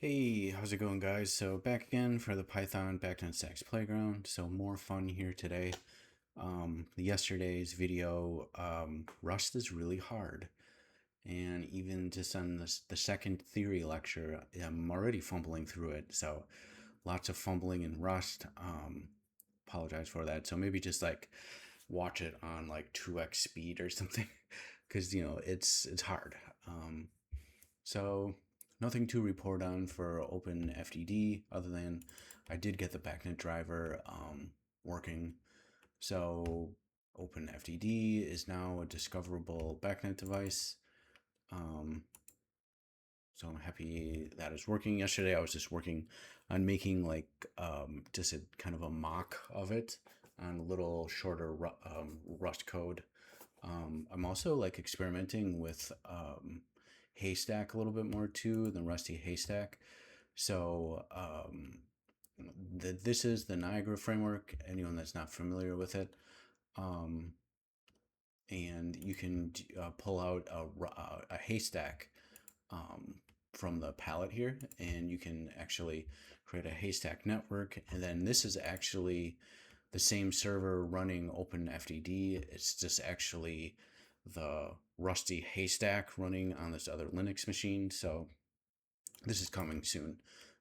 Hey, how's it going, guys? So back again for the Python BACnet Stacks Playground. So more fun here today. Yesterday's video, Rust is really hard, and even just on the second theory lecture, I'm already fumbling through it. So lots of fumbling in Rust. Apologize for that. So maybe just like watch it on like 2x speed or something, because it's hard. So nothing to report on for Open-FDD other than I did get the BACnet driver working. So Open-FDD is now a discoverable BACnet device. So I'm happy that is working. Yesterday I was just working on making like just a kind of a mock of it on a little shorter Rust code. I'm also like experimenting with Haystack a little bit more too than Rusty Haystack. So this is the Niagara framework. Anyone that's not familiar with it, um, and you can pull out a haystack um, from the palette here, and you can actually create a haystack network. And then this is actually the same server running OpenFDD. It's just actually the Rusty Haystack running on this other Linux machine. So this is coming soon.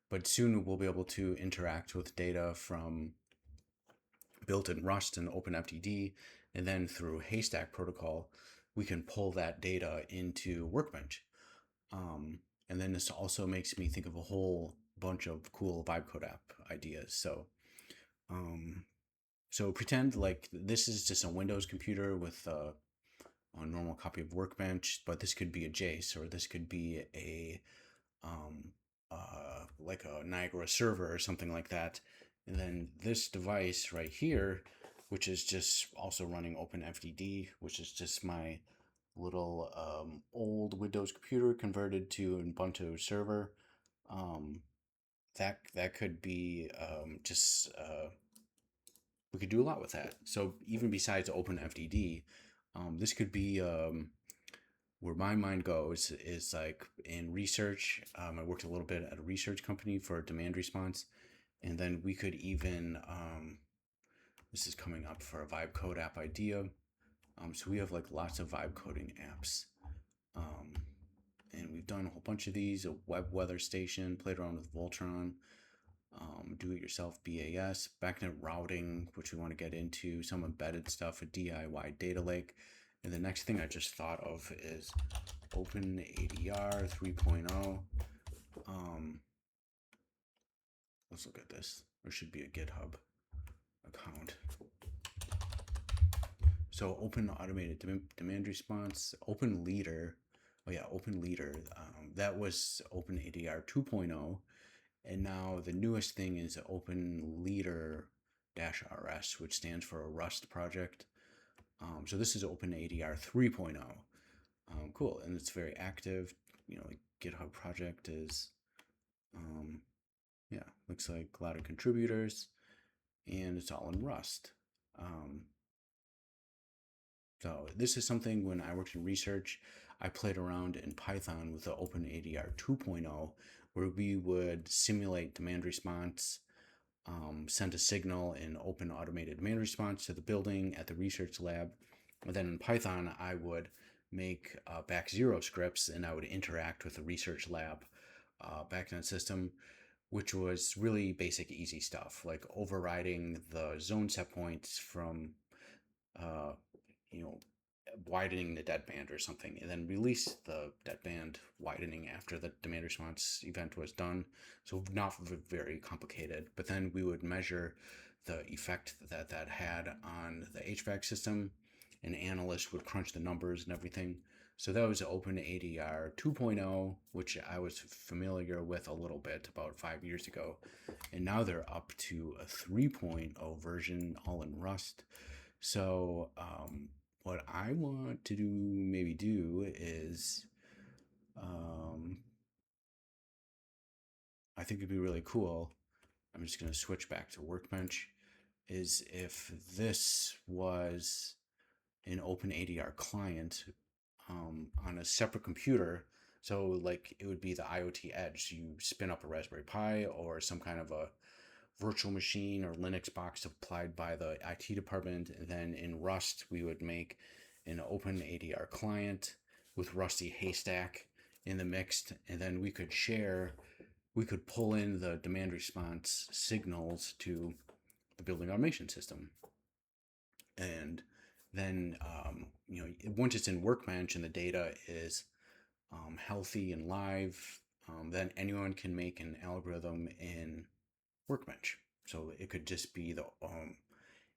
But soon we'll be able to interact with data from built in Rust and OpenFDD, and then through Haystack protocol, we can pull that data into Workbench. And then this also makes me think of a whole bunch of cool vibe code app ideas. Um, so pretend like this is just a Windows computer with a normal copy of Workbench, but this could be a JACE, or this could be a like a Niagara server or something like that. And then this device right here, which is just also running OpenFDD, which is just my little old Windows computer converted to an Ubuntu server. Um, that could be just we could do a lot with that. So even besides OpenFDD, this could be where my mind goes is like in research. I worked a little bit at a research company for demand response, and then we could even this is coming up for a vibe code app idea. So we have like lots of vibe coding apps. Um, and we've done a whole bunch of these, a web weather station, played around with Voltron, do-it-yourself BAS, BACnet routing, which we want to get into, some embedded stuff, a DIY data lake. And the next thing I just thought of is OpenADR 3.0. Let's look at this. There should be a GitHub account. So open automated demand response, open leader. Oh yeah, open leader. That was OpenADR 2.0. And now the newest thing is Open Leader -RS, which stands for a Rust project. So this is OpenADR 3.0. Cool, and it's very active. Like GitHub project is, yeah, looks like a lot of contributors, and it's all in Rust. So this is something when I worked in research, I played around in Python with the OpenADR 2.0, where we would simulate demand response, send a signal in open automated demand response to the building at the research lab. And then in Python, I would make back0 scripts, and I would interact with the research lab BACnet system, which was really basic, easy stuff, like overriding the zone set points from uh, you know, widening the deadband or something, and then release the deadband widening after the demand response event was done. So not very complicated, but then we would measure the effect that had on the HVAC system. An analyst would crunch the numbers and everything. So that was OpenADR 2.0, which I was familiar with a little bit about 5 years ago. And now they're up to a 3.0 version, all in Rust. So what I want to maybe do is, I think it'd be really cool. I'm just going to switch back to Workbench. Is if this was an OpenADR client on a separate computer, So like it would be the IoT edge. You spin up a Raspberry Pi or some kind of a virtual machine or Linux box applied by the IT department. And then in Rust, we would make an Open-ADR client with Rusty Haystack in the mix. And then we could pull in the demand response signals to the building automation system. And then, once it's in Workbench and the data is healthy and live, then anyone can make an algorithm in Workbench. So it could just be the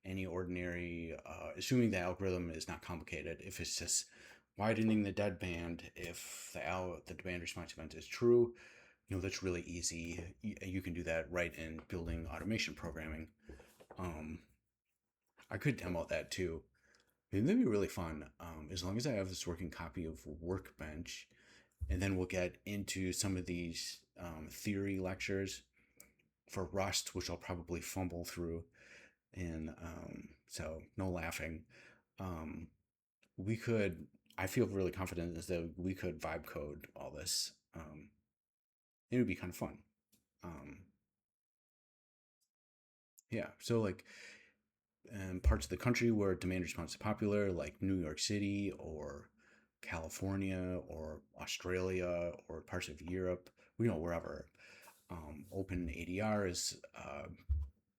any ordinary, assuming the algorithm is not complicated. If it's just widening the deadband, if the demand response event is true, that's really easy. You can do that right in building automation programming. I could demo that too. Maybe that'd be really fun. As long as I have this working copy of Workbench, and then we'll get into some of these theory lectures for Rust, which I'll probably fumble through, and so no laughing. Um, we could. I feel really confident that we could vibe code all this. It would be kind of fun. Um, yeah. So like parts of the country where demand response is popular, like New York City or California or Australia or parts of Europe, wherever. Open-ADR is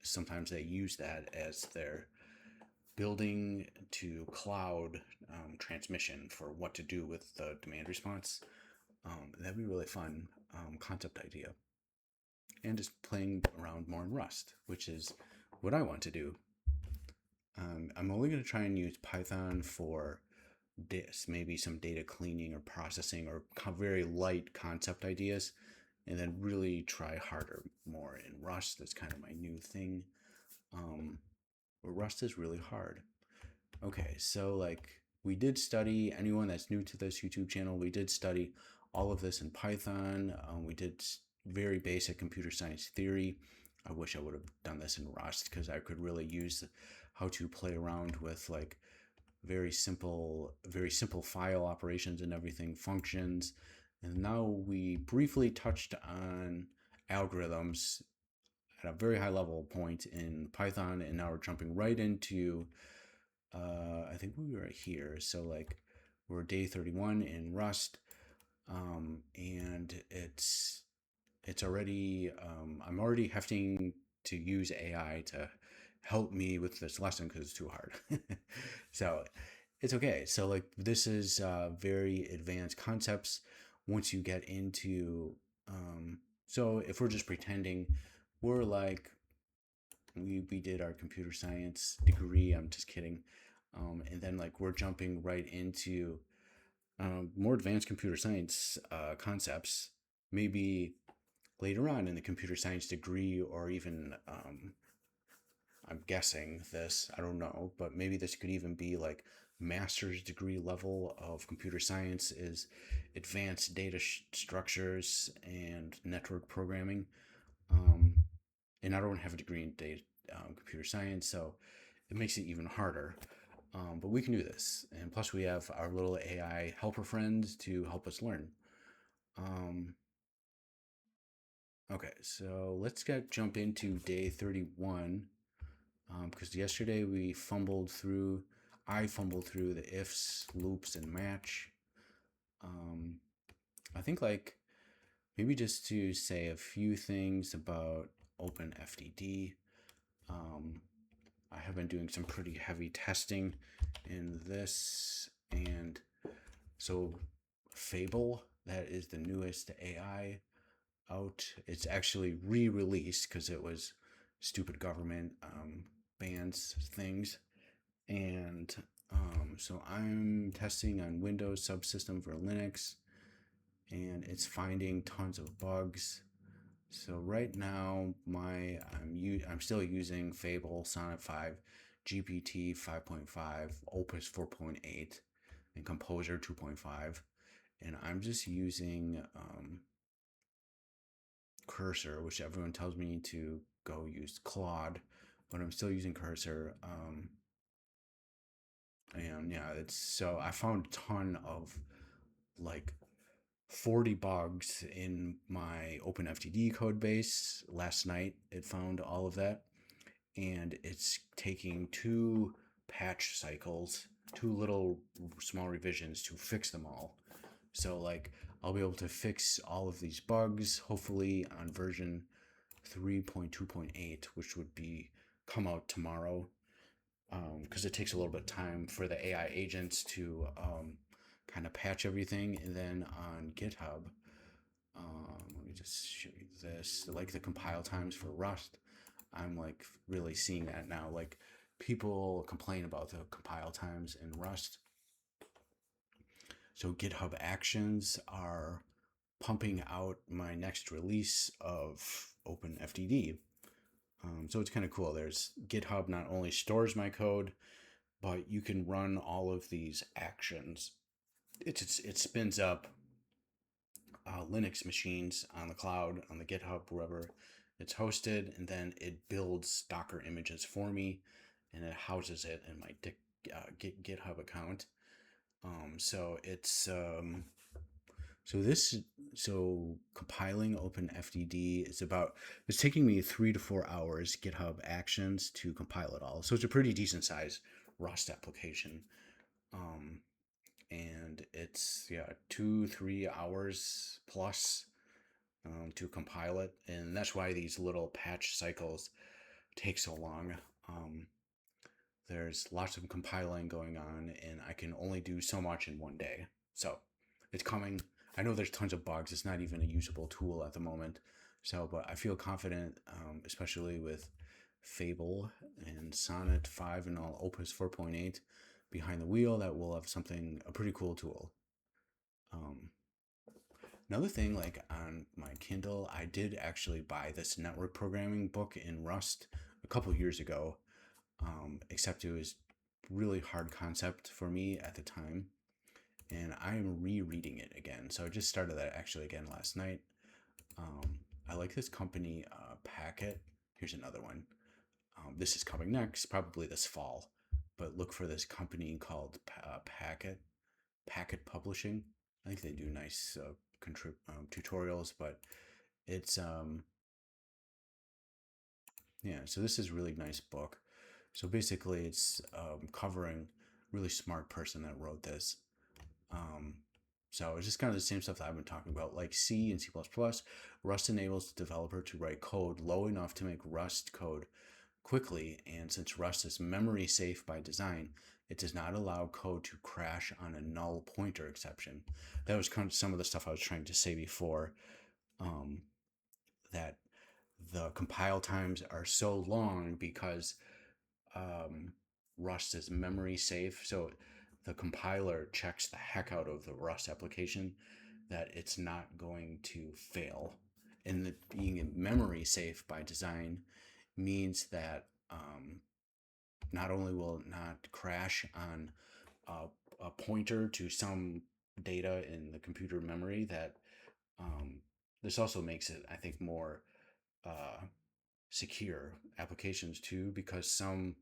sometimes they use that as their building to cloud transmission for what to do with the demand response. That'd be really fun concept idea. And just playing around more in Rust, which is what I want to do. I'm only going to try and use Python for this, maybe some data cleaning or processing or very light concept ideas, and then really try harder more in Rust. That's kind of my new thing. But Rust is really hard. Okay, so like we did study, anyone that's new to this YouTube channel, we did study all of this in Python. We did very basic computer science theory. I wish I would have done this in Rust because I could really use how to play around with like very simple file operations and everything, functions. And now we briefly touched on algorithms at a very high level point in Python, and now we're jumping right into I think we were here. So like we're day 31 in Rust, and it's already I'm already having to use AI to help me with this lesson because it's too hard. So it's okay. So like this is very advanced concepts. Once you get into so if we're just pretending we're like we did our computer science degree. I'm just kidding. And then like we're jumping right into more advanced computer science concepts. Maybe later on in the computer science degree, or even I'm guessing this, I don't know, but maybe this could even be like master's degree level of computer science is advanced data structures and network programming. Um, and I don't have a degree in data computer science, so it makes it even harder. But we can do this, and plus we have our little AI helper friends to help us learn. Um, okay, so let's jump into day 31 because yesterday I fumbled through the ifs, loops, and match. Um, I think like maybe just to say a few things about Open-FDD. Um, I have been doing some pretty heavy testing in this, and so Fable, that is the newest AI out. It's actually re-released because it was stupid government bans things, and so I'm testing on Windows subsystem for Linux, and it's finding tons of bugs. So right now, I'm still using Fable, Sonnet 5, GPT 5.5, Opus 4.8, and Composer 2.5, and I'm just using Cursor, which everyone tells me to go use Claude, but I'm still using Cursor. And yeah, it's so I found a ton of like 40 bugs in my Open-FDD code base. Last night it found all of that, and it's taking 2 patch cycles, 2 little small revisions to fix them all. So like I'll be able to fix all of these bugs hopefully on version 3.2.8, which would be come out tomorrow, because it takes a little bit of time for the AI agents to kind of patch everything. And then on GitHub, let me just show you this, like the compile times for Rust. I'm like really seeing that now. Like people complain about the compile times in Rust. So GitHub Actions are pumping out my next release of Open-FDD. So it's kind of cool. There's GitHub not only stores my code, but you can run all of these actions. It spins up Linux machines on the cloud, on the GitHub, wherever it's hosted, and then it builds Docker images for me, and it houses it in my GitHub account. So it's so compiling Open-FDD is it's taking me 3 to 4 hours GitHub Actions to compile it all. So it's a pretty decent size Rust application. And it's 2-3 hours plus to compile it, and that's why these little patch cycles take so long. There's lots of compiling going on, and I can only do so much in one day. So it's coming. I know there's tons of bugs. It's not even a usable tool at the moment. So, but I feel confident, especially with Fable and Sonnet 5 and all Opus 4.8 behind the wheel, that we'll have a pretty cool tool. Another thing, like on my Kindle, I did actually buy this network programming book in Rust a couple years ago, except it was really hard concept for me at the time, and I am rereading it again. So I just started that actually again last night. I like this company, BACnet. Here's another one. This is coming next, probably this fall, but look for this company called BACnet Publishing. I think they do nice tutorials, but it's so this is a really nice book. So basically it's covering really smart person that wrote this. So it's just kind of the same stuff that I've been talking about, like C and C++. Rust enables the developer to write code low enough to make Rust code quickly, and since Rust is memory safe by design, it does not allow code to crash on a null pointer exception. That was kind of some of the stuff I was trying to say before, that the compile times are so long because Rust is memory safe. So the compiler checks the heck out of the Rust application that it's not going to fail. And being memory safe by design means that not only will it not crash on a pointer to some data in the computer memory, that this also makes it, I think, more secure applications too, because some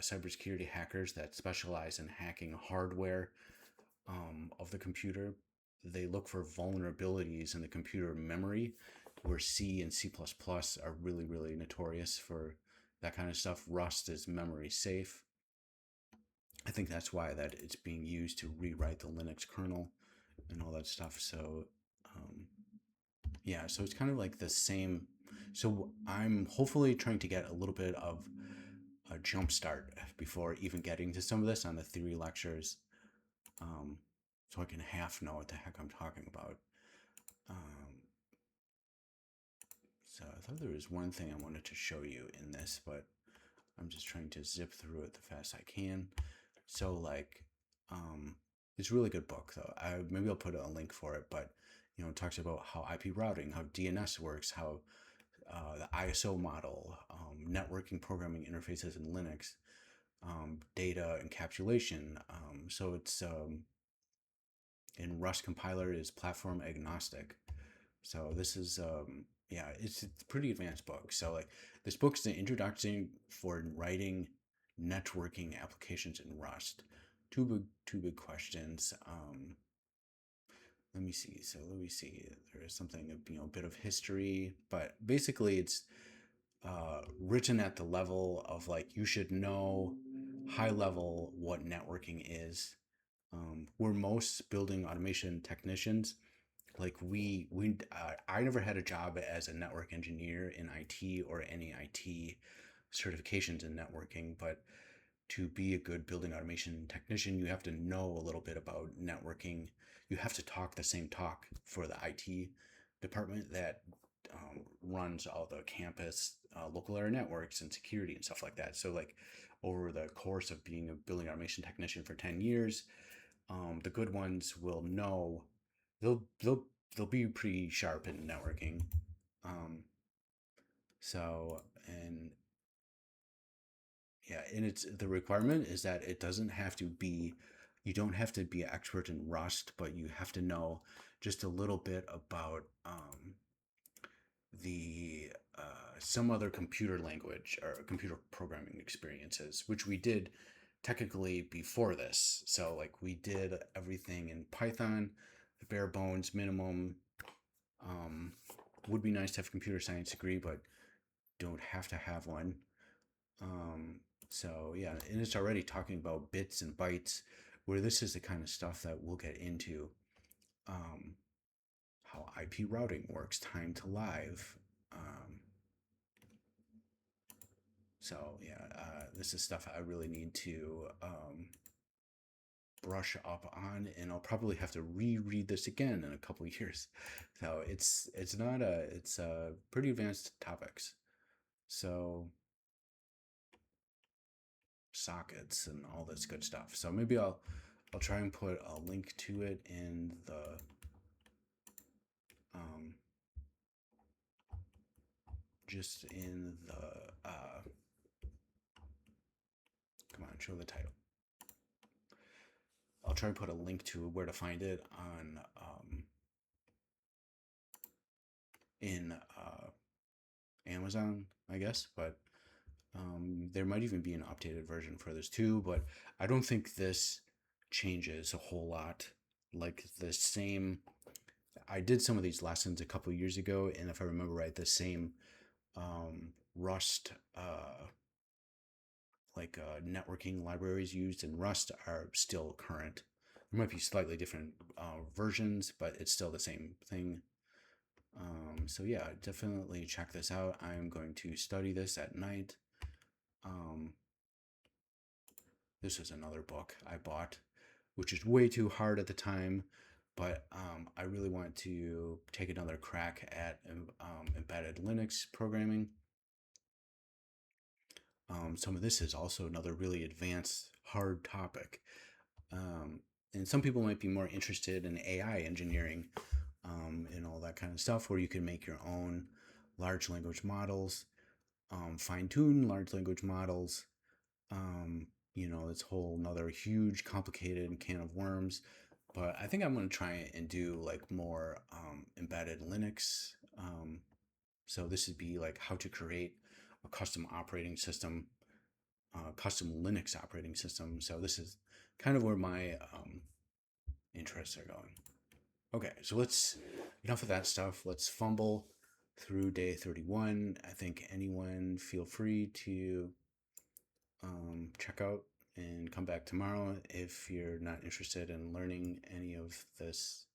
cybersecurity hackers that specialize in hacking hardware of the computer, they look for vulnerabilities in the computer memory, where C and C++ are really, really notorious for that kind of stuff. Rust is memory safe. I think that's why that it's being used to rewrite the Linux kernel and all that stuff. So so it's kind of like the same. So I'm hopefully trying to get a little bit of a jump start before even getting to some of this on the theory lectures, so I can half know what the heck I'm talking about. So I thought there was one thing I wanted to show you in this, but I'm just trying to zip through it the fast I can. So like, it's a really good book though. Maybe I'll put a link for it, but it talks about how IP routing, how DNS works, how the ISO model, networking programming interfaces in Linux, data encapsulation. So it's in Rust compiler is platform agnostic. So this is it's a pretty advanced book. So like this book is an introduction for writing networking applications in Rust. Two big questions. let me see. So let me see. There is something, a bit of history, but basically it's written at the level of like you should know high level what networking is. We're most building automation technicians. Like I never had a job as a network engineer in IT or any IT certifications in networking, but to be a good building automation technician, you have to know a little bit about networking. You have to talk the same talk for the IT department that runs all the campus local area networks and security and stuff like that. So like over the course of being a building automation technician for 10 years, the good ones will know they'll they'll they'll be pretty sharp in networking. Um, so and yeah, and it's the requirement is that it doesn't have to be, you don't have to be an expert in Rust, but you have to know just a little bit about the some other computer language or computer programming experiences, which we did technically before this. So like we did everything in Python, the bare bones minimum. Um, would be nice to have a computer science degree, but don't have to have one. Um, so yeah, and it's already talking about bits and bytes, where this is the kind of stuff that we'll get into. Um, how IP routing works, time to live. Um, so yeah, this is stuff I really need to brush up on, and I'll probably have to reread this again in a couple years. So it's not a it's pretty advanced topics. So sockets and all this good stuff. So maybe I'll try and put a link to it in the um, just in the come on, show the title. I'll try and put a link to where to find it on in Amazon, I guess, but there might even be an updated version for this too. But I don't think this changes a whole lot. Like the same, I did some of these lessons a couple years ago, and if I remember right, the same Rust, networking libraries used in Rust are still current. There might be slightly different versions, but it's still the same thing. So yeah, definitely check this out. I'm going to study this at night. Um, this is another book I bought, which is way too hard at the time, but I really want to take another crack at embedded Linux programming. Some of this is also another really advanced, hard topic. Um, and some people might be more interested in AI engineering and all that kind of stuff, where you can make your own large language models, fine tune large language models. It's a whole another huge, complicated can of worms. But I think I'm going to try and do like more embedded Linux. So this would be like how to create a custom operating system, custom Linux operating system. So this is kind of where my interests are going. Okay, so let's enough of that stuff. Let's fumble through day 31. I think anyone feel free to check out and come back tomorrow if you're not interested in learning any of this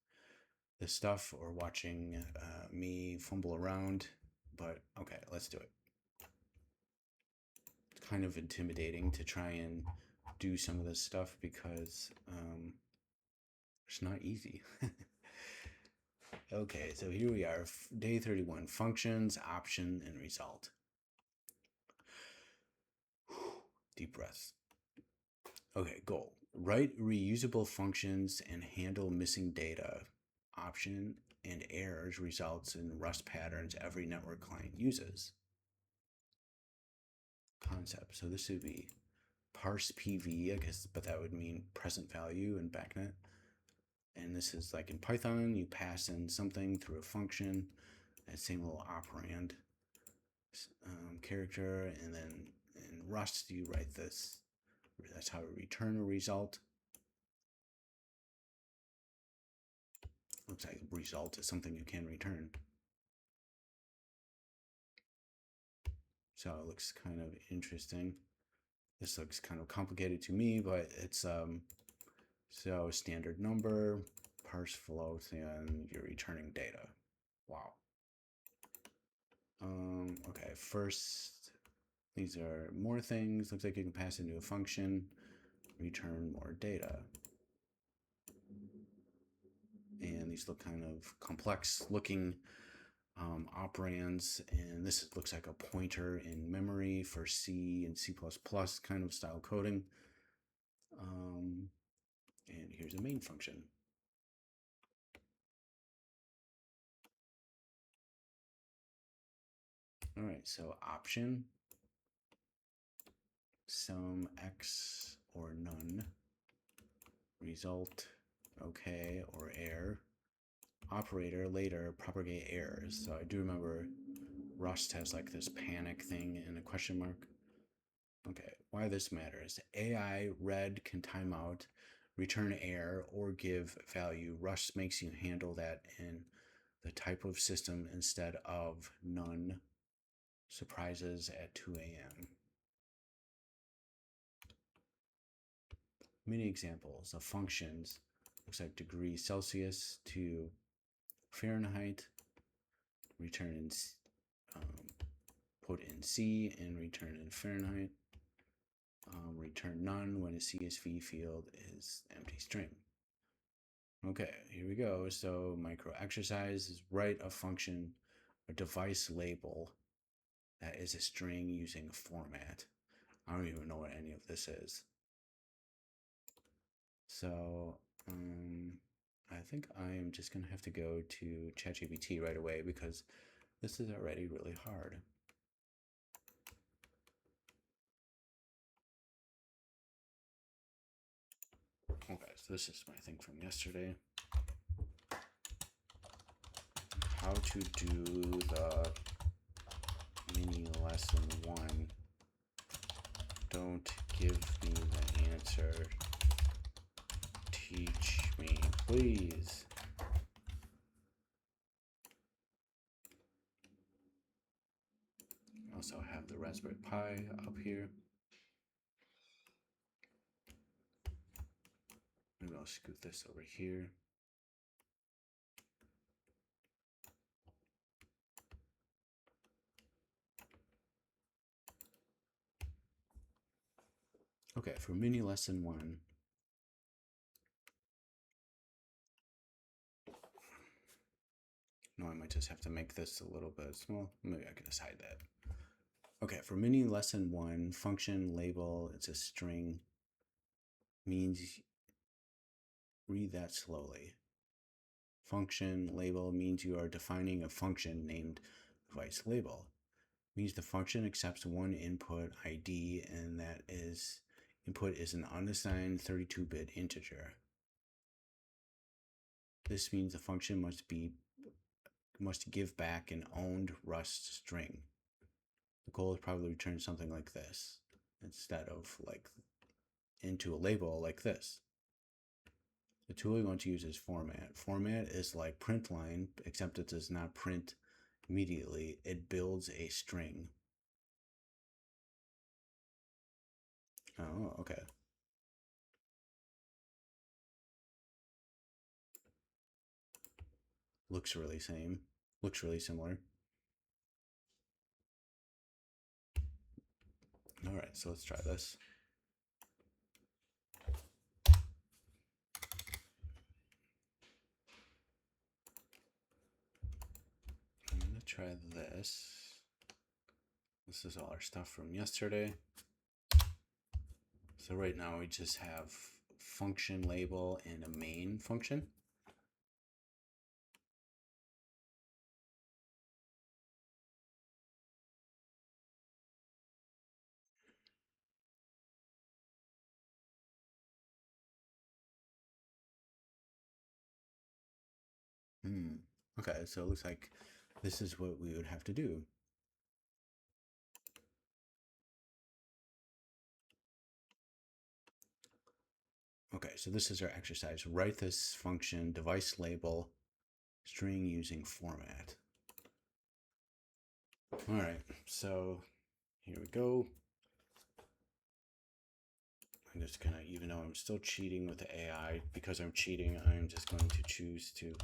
stuff or watching me fumble around. But okay, let's do it. It's kind of intimidating to try and do some of this stuff because it's not easy. Okay, so here we are, day 31, functions, option, and result. Deep breaths. Okay, goal. Write reusable functions and handle missing data. Option and errors results in Rust patterns every network client uses. Concept. So this would be parse PV, I guess, but that would mean present value in BACnet. And this is like in Python, you pass in something through a function, that same little operand character, and then in Rust you write this. That's how we return a result. Looks like result is something you can return. So it looks kind of interesting. This looks kind of complicated to me, but it's so standard number, parse float, and you're returning data. Wow. Okay, first, these are more things. Looks like you can pass into a function, return more data. And these look kind of complex looking operands, and this looks like a pointer in memory for C and C++ kind of style coding. And here's a main function. All right, so option, sum x or none, result, okay, or error, operator, later, propagate errors. So I do remember Rust has like this panic thing and a question mark. Okay, why this matters. AI read can timeout, return error, or give value. Rust makes you handle that in the type of system instead of none. Surprises at 2 a.m. Many examples of functions. Looks like degrees Celsius to Fahrenheit. Return in put in C and return in Fahrenheit. Return none when a CSV field is empty string. Okay, here we go. So micro exercise is write a function, a device label that is a string using a format. I don't even know what any of this is. So I think I am just gonna have to go to ChatGPT right away because this is already really hard. Okay, so this is my thing from yesterday. How to do the mini lesson 1. Don't give me the answer. Teach me, please. Also have the Raspberry Pi up here. Maybe I'll scoot this over here. Okay, for mini lesson 1. No, I might just have to make this a little bit small. Maybe I can decide that. Okay, for mini lesson 1, function label, it's a string, means read that slowly. Function label means you are defining a function named device label. Means the function accepts one input ID, and that is input is an unassigned 32-bit integer. This means the function must give back an owned Rust string. The goal is probably to return something like this instead of like into a label like this. The tool we want to use is format. Format is like print line, except it does not print immediately. It builds a string. Oh, okay. Looks really same. Looks really similar. All right, so let's try this. I'm gonna try this. This is all our stuff from yesterday. So right now we just have function label and a main function. Okay, so it looks like this is what we would have to do. Okay, so this is our exercise. Write this function device label string using format. All right, so here we go. I'm just gonna, even though I'm still cheating with the AI, because I'm cheating, I'm just going to choose to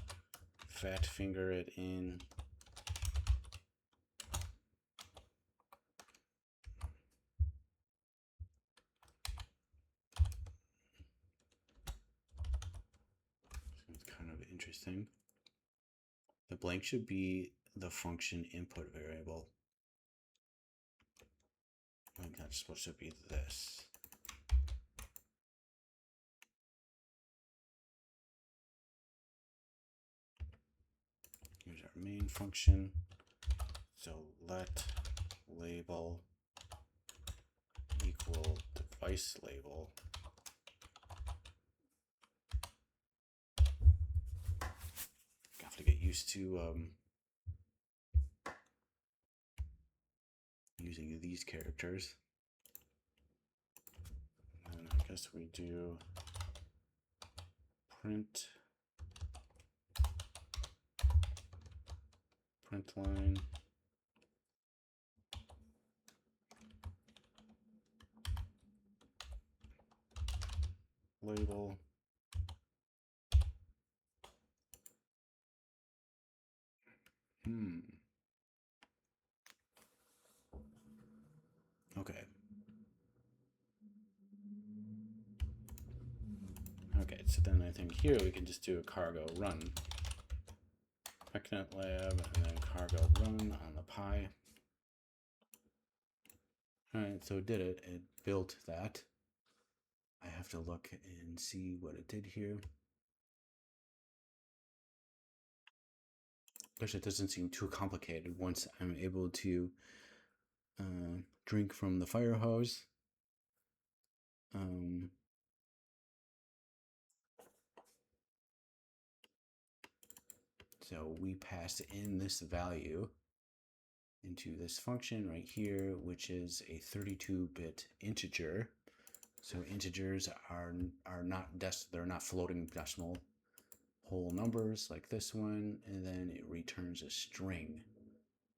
fat finger it in. It's kind of interesting. The blank should be the function input variable. Like that's supposed to be this. Here's our main function. So let label equal device label. Have to get used to using these characters. And I guess we do print line label Okay. Okay, so then I think here we can just do a cargo run. BACnet lab and then cargo run on the Pi. Alright, so it did it. It built that. I have to look and see what it did here. Gosh, it doesn't seem too complicated once I'm able to drink from the fire hose. So we pass in this value into this function right here, which is a 32-bit integer. So integers are not they're not floating decimal whole numbers like this one, and then it returns a string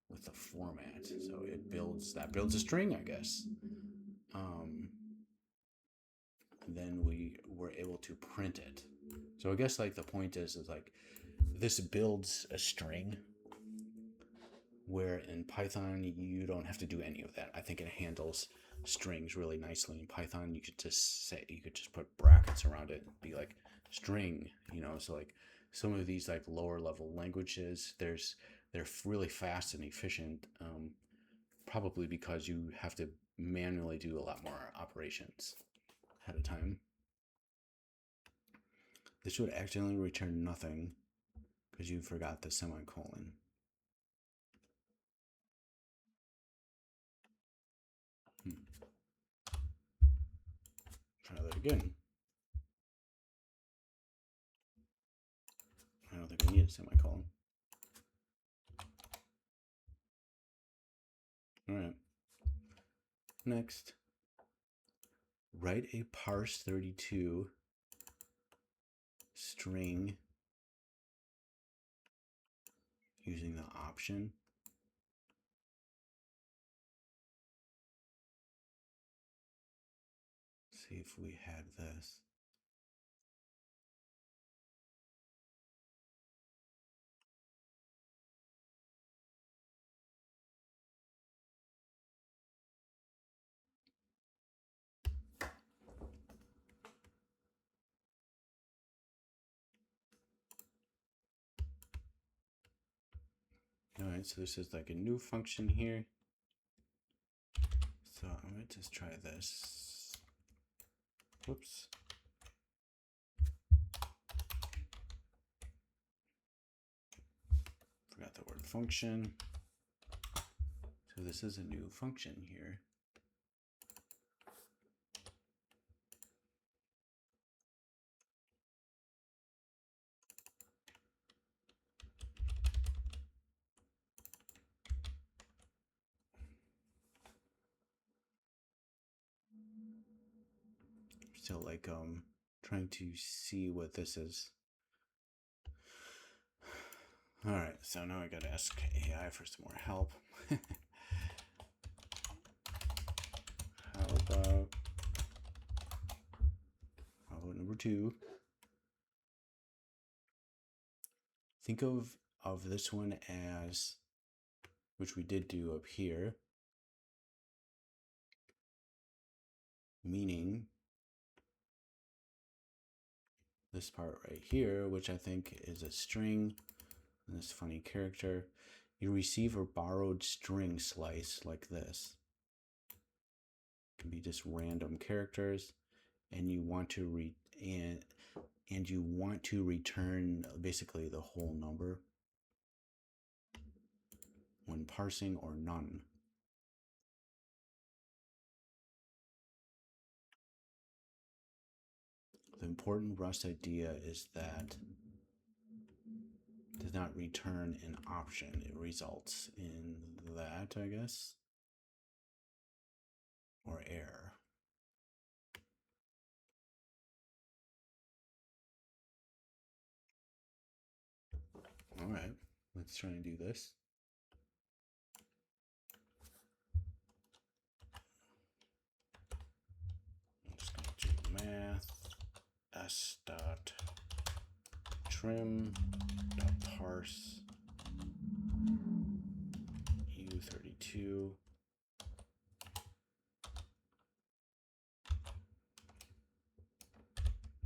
with the format. So it builds a string, I guess. Then we were able to print it. So I guess like the point is like this builds a string, where in Python you don't have to do any of that. I think it handles strings really nicely. In Python you could just put brackets around it and be like string, you know. So like some of these like lower level languages, they're really fast and efficient, probably because you have to manually do a lot more operations ahead of time. This would accidentally return nothing because you forgot the semicolon. Try that again. I don't think I need a semicolon. All right. Next, write a parse32 string using the option. See if we had this. All right, so this is like a new function here. So I'm going to just try this. Whoops. Forgot the word function. So this is a new function here. So like trying to see what this is. All right, so now I gotta ask AI for some more help. How about number 2? Think of this one as, which we did do up here, meaning this part right here, which I think is a string, and this funny character. You receive a borrowed string slice like this. It can be just random characters, and you want to and you want to return basically the whole number when parsing, or none. The important Rust idea is that it does not return an option. It results in that, I guess, or error. All right, let's try and do this. I'm just going to do math s dot trim dot parse u32.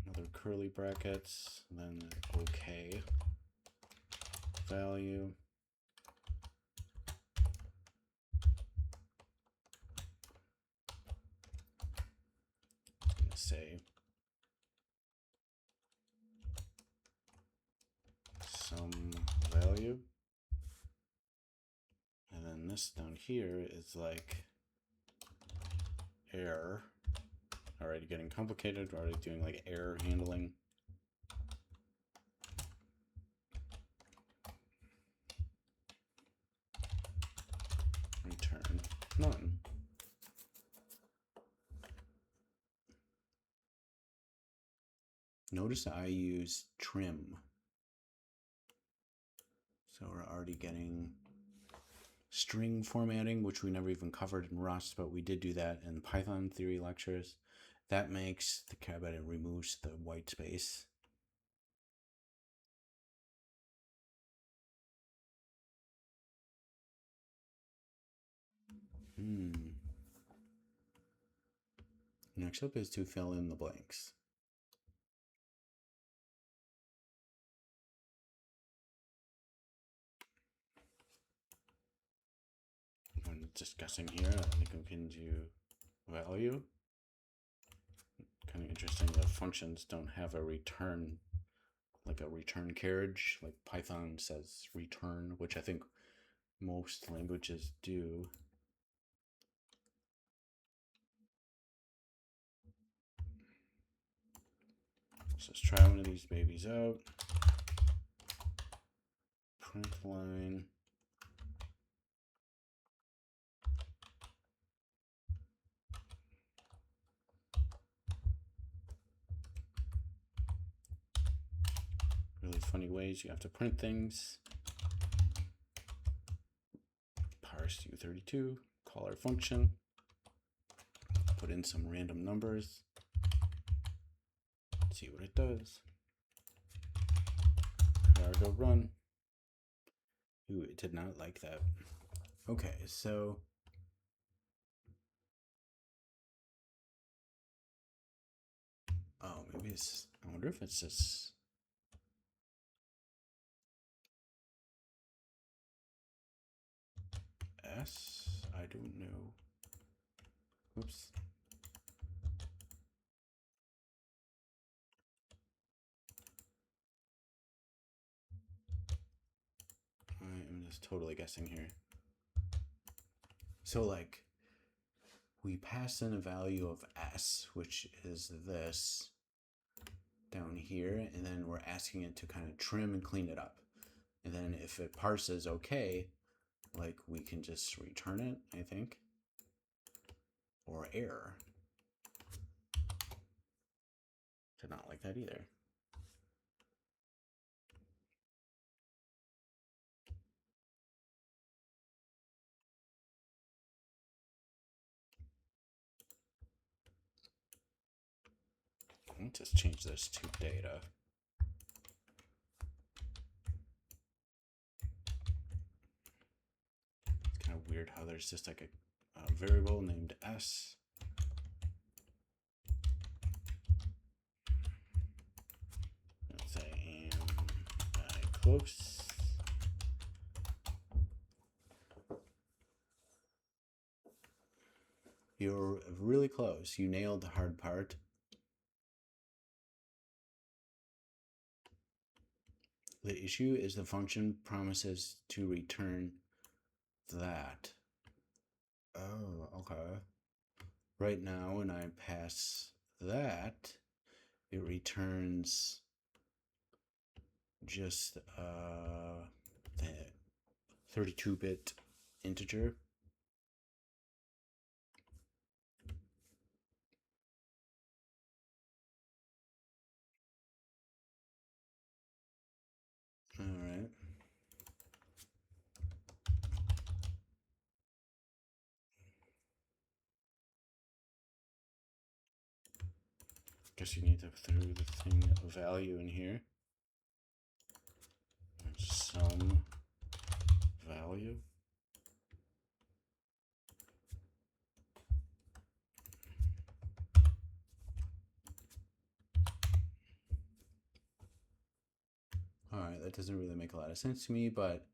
Another curly brackets, then OK value. I'm going to say some value. And then this down here is like error. Already getting complicated, already doing like error handling. Return none. Notice I use trim. So we're already getting string formatting, which we never even covered in Rust, but we did do that in Python theory lectures. That makes the caret, it removes the white space. Next up is to fill in the blanks. I'm just guessing here. I think we can do value. Kind of interesting that functions don't have a return, like a return carriage, like Python says return, which I think most languages do. So let's try one of these babies out. Print line. Really funny ways you have to print things. Parse u32, call our function, put in some random numbers, see what it does. Cargo run. Ooh, it did not like that. Okay, so maybe it's, I wonder if it's this. I don't know. Oops. I am just totally guessing here. So like, we pass in a value of s, which is this down here, and then we're asking it to kind of trim and clean it up. And then if it parses okay, like we can just return it, I think, or error. Did not like that either. Just change this to data. It's kind of weird how there's just like a variable named s. Let's say am I close. You're really close. You nailed the hard part. The issue is the function promises to return that. Oh, okay. Right now, when I pass that, it returns just the 32-bit integer. All right. Guess you need to throw the thing a value in here. Some value. All right, that doesn't really make a lot of sense to me, but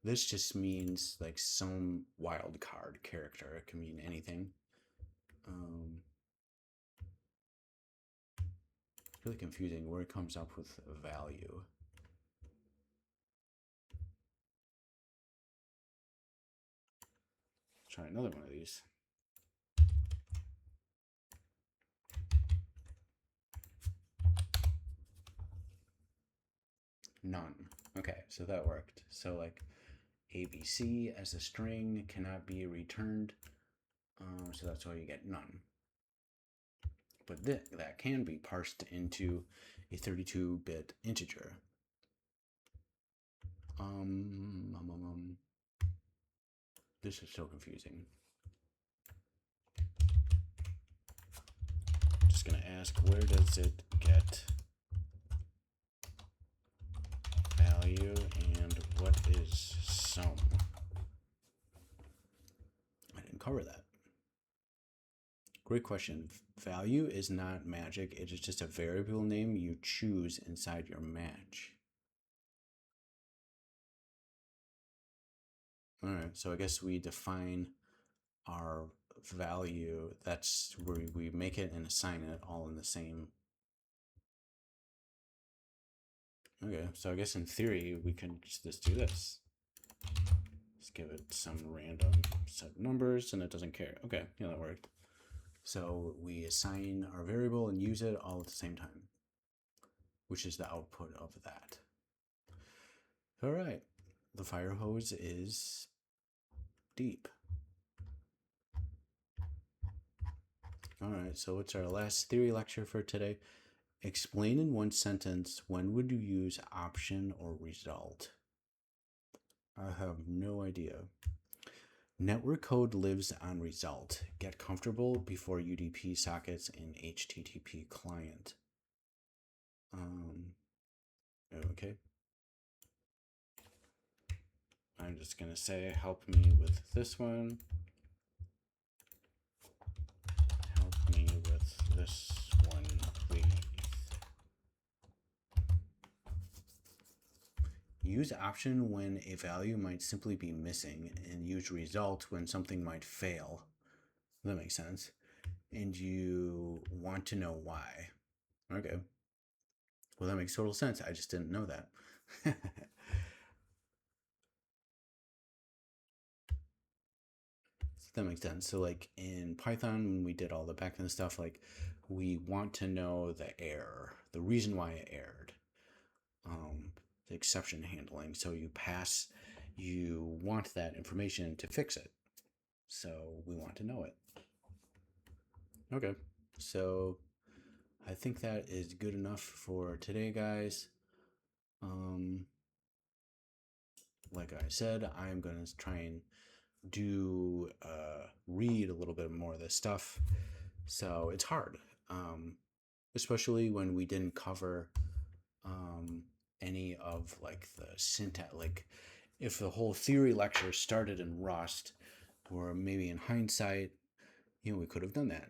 this just means like some wild card character. It can mean anything. It's really confusing where it comes up with a value. Try another one of these. None. Okay, so that worked. So like ABC as a string cannot be returned. So that's why you get none. But that can be parsed into a 32-bit integer. This is so confusing. Just gonna ask, where does it get value and what is sum? I didn't cover that. Great question. Value is not magic. It is just a variable name you choose inside your match. All right, so I guess we define our value. That's where we make it and assign it all in the same. Okay, so I guess in theory, we can just do this. Just give it some random set of numbers and it doesn't care. Okay, yeah, that worked. So we assign our variable and use it all at the same time, which is the output of that. All right, the fire hose is deep. All right, so what's our last theory lecture for today? Explain in one sentence, when would you use option or result? I have no idea. Network code lives on result. Get comfortable before UDP sockets in HTTP client. Okay. I'm just gonna say, help me with this one. Help me with this one, please. Use option when a value might simply be missing, and use result when something might fail. That makes sense. And you want to know why. Okay. Well, that makes total sense. I just didn't know that. That makes sense. So like in Python, when we did all the backend stuff, like we want to know the error, the reason why it errored, the exception handling. So you want that information to fix it. So we want to know it. Okay. So I think that is good enough for today, guys. Like I said, I'm going to try and read a little bit more of this stuff. So it's hard. especially when we didn't cover any of like the syntax. Like if the whole theory lecture started in Rust, or maybe in hindsight, we could have done that.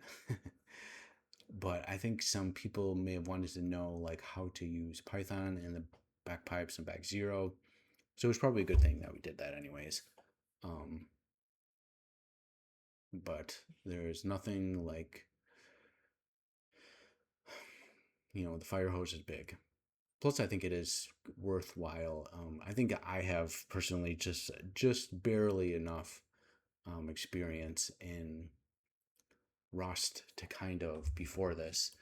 But I think some people may have wanted to know like how to use Python and the backpipes and back zero. So it was probably a good thing that we did that anyways. But there's nothing like, the fire hose is big. Plus, I think it is worthwhile. I think I have personally just barely enough experience in Rust to kind of before this,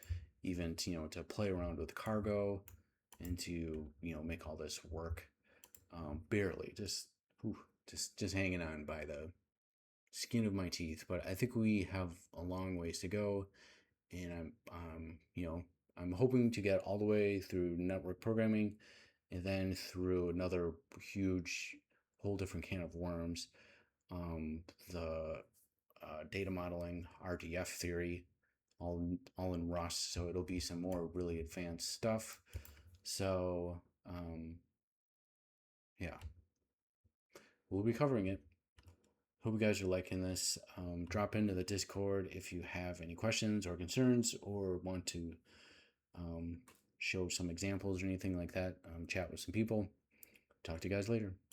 even to play around with cargo and to make all this work. Barely, just hanging on by the skin of my teeth. But I think we have a long ways to go, and I'm hoping to get all the way through network programming, and then through another huge, whole different can of worms, the data modeling, RDF theory, all in Rust. So it'll be some more really advanced stuff. So yeah, we'll be covering it. Hope you guys are liking this. Drop into the Discord if you have any questions or concerns, or want to show some examples or anything like that. Chat with some people. Talk to you guys later.